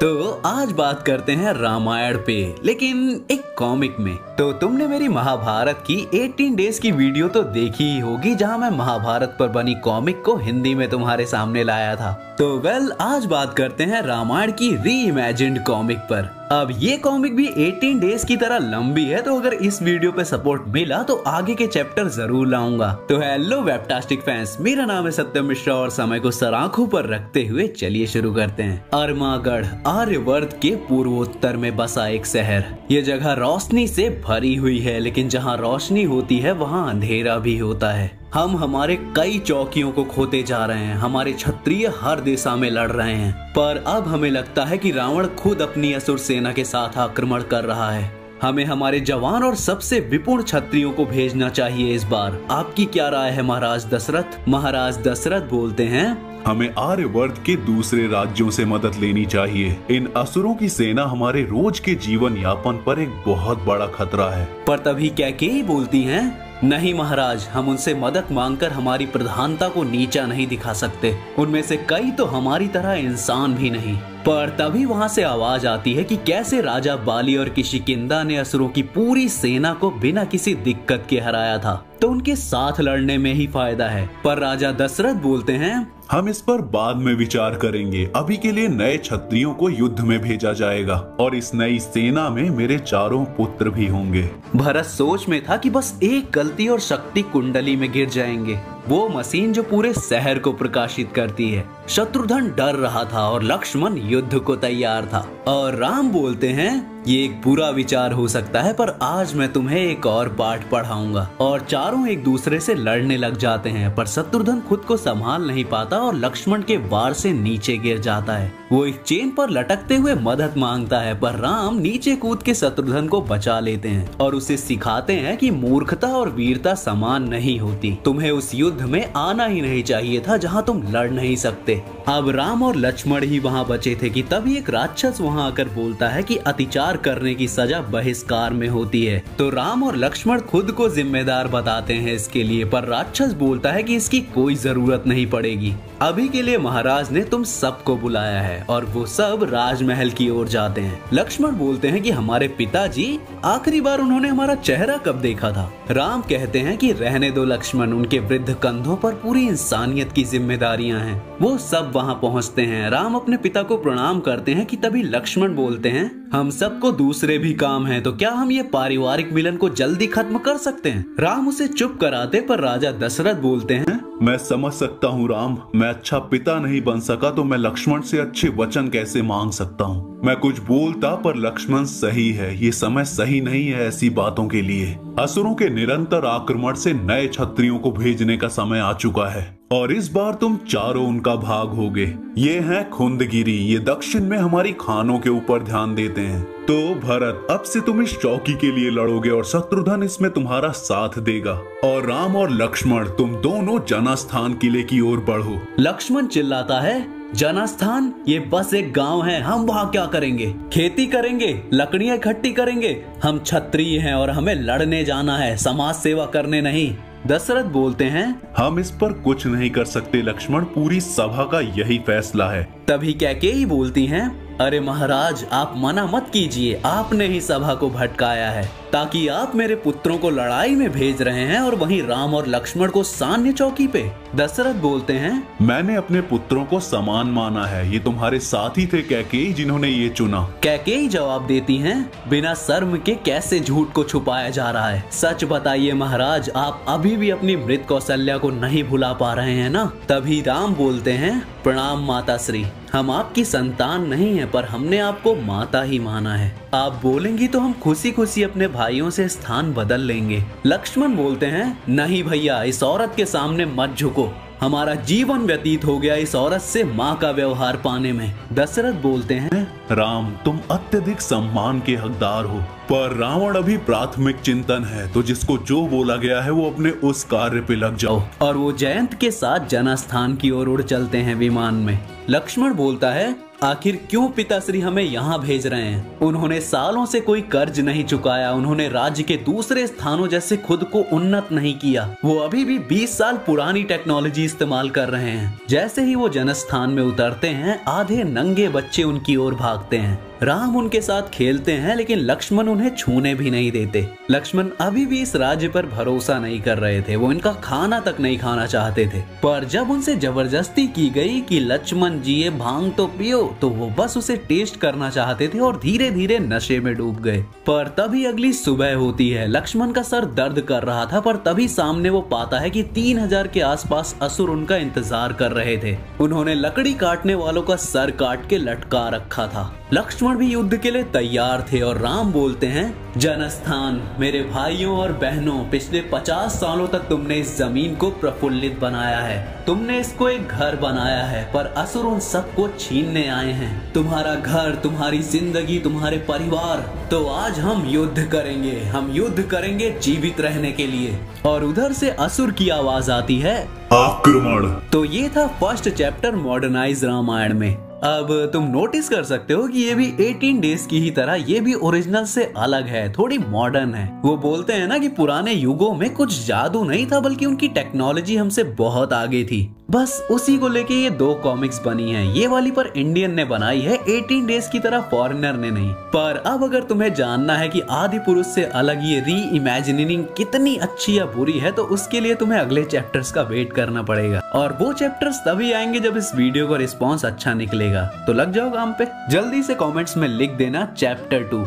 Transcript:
तो आज बात करते हैं रामायण पे, लेकिन एक कॉमिक में। तो तुमने मेरी महाभारत की 18 डेज की वीडियो तो देखी ही होगी, जहां मैं महाभारत पर बनी कॉमिक को हिंदी में तुम्हारे सामने लाया था। तो आज बात करते हैं रामायण की री-इमेजिन्ड कॉमिक पर। अब ये कॉमिक भी 18 डेज की तरह लंबी है, तो अगर इस वीडियो पे सपोर्ट मिला तो आगे के चैप्टर जरूर लाऊंगा। तो हेलो वेबटास्टिक फैंस, मेरा नाम है सत्यम मिश्रा और समय को सराखों पर रखते हुए चलिए शुरू करते हैं। अरमागढ़ आर्यवर्त के पूर्वोत्तर में बसा एक शहर। ये जगह रोशनी से भरी हुई है, लेकिन जहाँ रोशनी होती है वहाँ अंधेरा भी होता है। हम हमारे कई चौकियों को खोते जा रहे हैं, हमारे क्षत्रिय हर दिशा में लड़ रहे हैं, पर अब हमें लगता है कि रावण खुद अपनी असुर सेना के साथ आक्रमण कर रहा है। हमें हमारे जवान और सबसे विपुल क्षत्रियों को भेजना चाहिए इस बार। आपकी क्या राय है महाराज दशरथ? महाराज दशरथ बोलते हैं, हमें आर्यवर्त के दूसरे राज्यों से मदद लेनी चाहिए। इन असुरों की सेना हमारे रोज के जीवन यापन पर एक बहुत बड़ा खतरा है। पर तभी कैकेयी बोलती हैं, नहीं महाराज, हम उनसे मदद मांगकर हमारी प्रधानता को नीचा नहीं दिखा सकते। उनमें से कई तो हमारी तरह इंसान भी नहीं। पर तभी वहाँ से आवाज आती है कि कैसे राजा बाली और किशिकिंधा ने असुरों की पूरी सेना को बिना किसी दिक्कत के हराया था, तो उनके साथ लड़ने में ही फायदा है। पर राजा दशरथ बोलते हैं, हम इस पर बाद में विचार करेंगे। अभी के लिए नए क्षत्रियों को युद्ध में भेजा जाएगा और इस नई सेना में मेरे चारों पुत्र भी होंगे। भरत सोच में था कि बस एक गलती और शक्ति कुंडली में गिर जाएंगे, वो मशीन जो पूरे शहर को प्रकाशित करती है। शत्रुघ्न डर रहा था और लक्ष्मण युद्ध को तैयार था। और राम बोलते हैं, ये एक बुरा विचार हो सकता है, पर आज मैं तुम्हें एक और पाठ पढ़ाऊंगा। और चारों एक दूसरे से लड़ने लग जाते हैं, पर शत्रुघ्न खुद को संभाल नहीं पाता और लक्ष्मण के वार से नीचे गिर जाता है। वो एक चेन पर लटकते हुए मदद मांगता है, पर राम नीचे कूद के शत्रुघ्न को बचा लेते हैं और उसे सिखाते हैं कि मूर्खता और वीरता समान नहीं होती। तुम्हें उस युद्ध में आना ही नहीं चाहिए था जहाँ तुम लड़ नहीं सकते। अब राम और लक्ष्मण ही वहाँ बचे थे कि तभी एक राक्षस वहाँ आकर बोलता है कि अत्याचार करने की सजा बहिष्कार में होती है। तो राम और लक्ष्मण खुद को जिम्मेदार बताते हैं इसके लिए, पर राक्षस बोलता है कि इसकी कोई जरूरत नहीं पड़ेगी। अभी के लिए महाराज ने तुम सबको बुलाया है, और वो सब राजमहल की ओर जाते हैं। लक्ष्मण बोलते हैं कि हमारे पिताजी, आखिरी बार उन्होंने हमारा चेहरा कब देखा था? राम कहते हैं कि रहने दो लक्ष्मण, उनके वृद्ध कंधों पर पूरी इंसानियत की जिम्मेदारियां हैं। वो सब वहां पहुंचते हैं। राम अपने पिता को प्रणाम करते हैं कि तभी लक्ष्मण बोलते हैं, हम सबको दूसरे भी काम हैं, तो क्या हम ये पारिवारिक मिलन को जल्दी खत्म कर सकते हैं? राम उसे चुप कराते, पर राजा दशरथ बोलते हैं, मैं समझ सकता हूँ राम, मैं अच्छा पिता नहीं बन सका तो मैं लक्ष्मण से अच्छे वचन कैसे मांग सकता हूँ। मैं कुछ बोलता, पर लक्ष्मण सही है, ये समय सही नहीं है ऐसी बातों के लिए। असुरों के निरंतर आक्रमण से नए क्षत्रियों को भेजने का समय आ चुका है, और इस बार तुम चारों उनका भाग होगे। ये हैं खुंदगिरी, ये दक्षिण में हमारी खानों के ऊपर ध्यान देते हैं। तो भरत, अब से तुम इस चौकी के लिए लड़ोगे और शत्रुघ्न इसमें तुम्हारा साथ देगा। और राम और लक्ष्मण, तुम दोनों जनस्थान किले की ओर बढ़ो। लक्ष्मण चिल्लाता है, जनस्थान? ये बस एक गांव है, हम वहाँ क्या करेंगे? खेती करेंगे, लकड़ियाँ इकट्ठी करेंगे? हम क्षत्रिय हैं और हमें लड़ने जाना है, समाज सेवा करने नहीं। दशरथ बोलते हैं, हम इस पर कुछ नहीं कर सकते लक्ष्मण, पूरी सभा का यही फैसला है। तभी कैकेयी बोलती हैं, अरे महाराज, आप मना मत कीजिए, आपने ही सभा को भटकाया है, ताकि आप मेरे पुत्रों को लड़ाई में भेज रहे हैं और वहीं राम और लक्ष्मण को सान्य चौकी पे। दशरथ बोलते हैं, मैंने अपने पुत्रों को समान माना है, ये तुम्हारे साथी थे कैकेयी जिन्होंने ये चुना। कैकेयी जवाब देती हैं, बिना शर्म के कैसे झूठ को छुपाया जा रहा है? सच बताइए महाराज, आप अभी भी अपनी मृत कौशल्या को नहीं भुला पा रहे हैं ना? तभी राम बोलते हैं, प्रणाम माता श्री, हम आपकी संतान नहीं है, पर हमने आपको माता ही माना है। आप बोलेंगी तो हम खुशी खुशी अपने भाइयों से स्थान बदल लेंगे। लक्ष्मण बोलते हैं, नहीं भैया, इस औरत के सामने मत झुको, हमारा जीवन व्यतीत हो गया इस औरत से माँ का व्यवहार पाने में। दशरथ बोलते हैं, राम, तुम अत्यधिक सम्मान के हकदार हो, पर रावण अभी प्राथमिक चिंतन है, तो जिसको जो बोला गया है वो अपने उस कार्य पे लग जाओ। और वो जयंत के साथ जनस्थान की ओर उड़ चलते हैं विमान में। लक्ष्मण बोलता है, आखिर क्यों पिताश्री हमें यहाँ भेज रहे हैं? उन्होंने सालों से कोई कर्ज नहीं चुकाया, उन्होंने राज्य के दूसरे स्थानों जैसे खुद को उन्नत नहीं किया, वो अभी भी 20 साल पुरानी टेक्नोलॉजी इस्तेमाल कर रहे हैं। जैसे ही वो जनस्थान में उतरते हैं, आधे नंगे बच्चे उनकी ओर भागते हैं। राम उनके साथ खेलते हैं, लेकिन लक्ष्मण उन्हें छूने भी नहीं देते। लक्ष्मण अभी भी इस राज्य पर भरोसा नहीं कर रहे थे, वो इनका खाना तक नहीं खाना चाहते थे। पर जब उनसे जबरदस्ती की गई कि लक्ष्मण जी ये भांग तो पियो, तो वो बस उसे टेस्ट करना चाहते थे और धीरे धीरे नशे में डूब गए। पर तभी अगली सुबह होती है। लक्ष्मण का सर दर्द कर रहा था, पर तभी सामने वो पाता है कि 3000 के आसपास असुर उनका इंतजार कर रहे थे। उन्होंने लकड़ी काटने वालों का सर काट के लटका रखा था। लक्ष्मण भी युद्ध के लिए तैयार थे और राम बोलते हैं, जनस्थान मेरे भाइयों और बहनों, पिछले 50 सालों तक तुमने इस जमीन को प्रफुल्लित बनाया है, तुमने इसको एक घर बनाया है, पर असुर उन सबको छीनने आए हैं। तुम्हारा घर, तुम्हारी जिंदगी, तुम्हारे परिवार। तो आज हम युद्ध करेंगे, हम युद्ध करेंगे जीवित रहने के लिए। और उधर से असुर की आवाज आती है, आक्रमण। तो ये था फर्स्ट चैप्टर मॉडर्नाइज रामायण में। अब तुम नोटिस कर सकते हो कि ये भी 18 डेज की ही तरह ये भी ओरिजिनल से अलग है, थोड़ी मॉडर्न है। वो बोलते हैं ना कि पुराने युगों में कुछ जादू नहीं था, बल्कि उनकी टेक्नोलॉजी हमसे बहुत आगे थी। बस उसी को लेके ये 2 कॉमिक्स बनी हैं। ये वाली पर इंडियन ने बनाई है, 18 डेज की तरह फॉरेनर ने नहीं। पर अब अगर तुम्हें जानना है कि आदि पुरुष से अलग ये री इमेजिनिंग कितनी अच्छी या बुरी है, तो उसके लिए तुम्हें अगले चैप्टर्स का वेट करना पड़ेगा। और वो चैप्टर्स तभी आएंगे जब इस वीडियो का रिस्पॉन्स अच्छा निकलेगा। तो लग जाओ काम पे, जल्दी से कॉमेंट्स में लिख देना चैप्टर 2।